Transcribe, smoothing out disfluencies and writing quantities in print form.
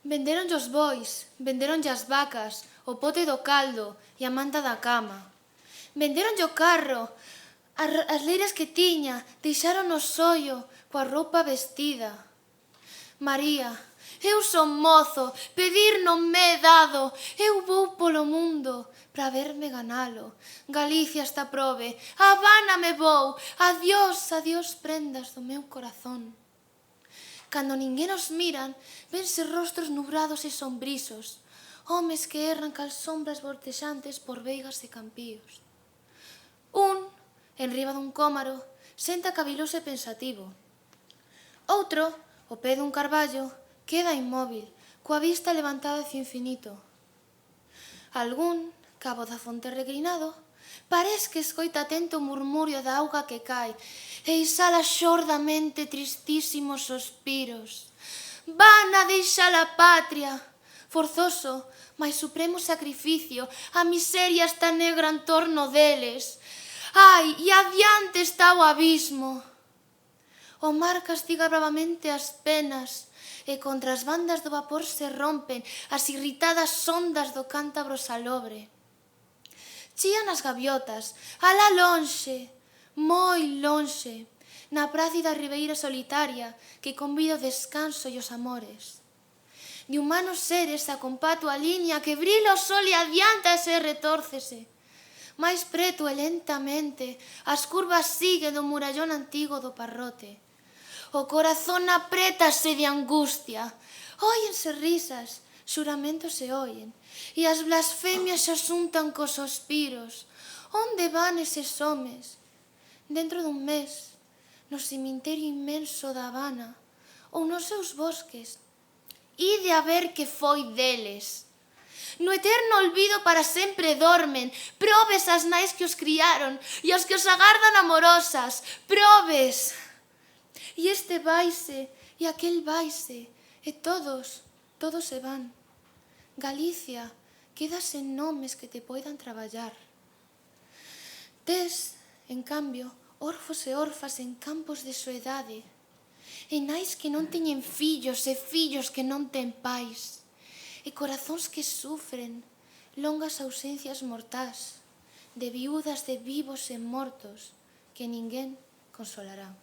Vendéronlle os bois, vendéronlle as vacas, o pote do caldo e a manta da cama. Vendéronlle o carro, as leiras que tiña, deixaron o sollo coa roupa vestida. María, eu son mozo, pedir non me é dado, eu vou polo mundo para verme ganalo. Galicia está probe, a Habana me vou, adiós, adiós prendas do meu corazón. Cando ninguén os miran, vense rostros nubrados e sombrisos, homes que erran cal sombras vortexantes por veigas e campíos. Un, enriba dun cómaro, senta caviloso e pensativo. Outro, ao pé dun carballo, queda inmóvil, coa vista levantada hacia o infinito. Algún, cabo da fonte reclinado, parece que escoita atento o murmurio da auga que cae e exhala xordamente tristísimos suspiros. Van a deixar a patria, forzoso, mais supremo sacrificio, a miseria está negra en torno deles. Ai, e adiante está o abismo. O mar castiga bravamente as penas e contra as bandas do vapor se rompen as irritadas ondas do cántabro salobre. Chían as gaviotas, alá lonxe, moi lonxe, na plácida ribeira solitaria que convida o descanso e os amores. De humanos seres acompato a liña que brila o sol e adiántase e retórcese. Mais preto e lentamente as curvas siguen do murallón antigo do parrote. O corazón aprétase de angustia. Óyense risas, xuramentos se oyen, e as blasfemias se asuntan cos suspiros. Onde van eses homes? Dentro dun mes, no cemiterio inmenso da Habana, ou nos seus bosques. Ide a ver que foi deles. No eterno olvido para sempre dormen, probes as nais que os criaron e as que os agardan amorosas, probes. E este vaise, e aquel vaise, e todos se van. Galicia, queda sen nomes que te poidan traballar. Tes, en cambio, orfos e orfas en campos de soedade, e nais que non teñen fillos e fillos que non ten pais, e corazóns que sufren longas ausencias mortás, de viúdas de vivos e mortos que ninguén consolará.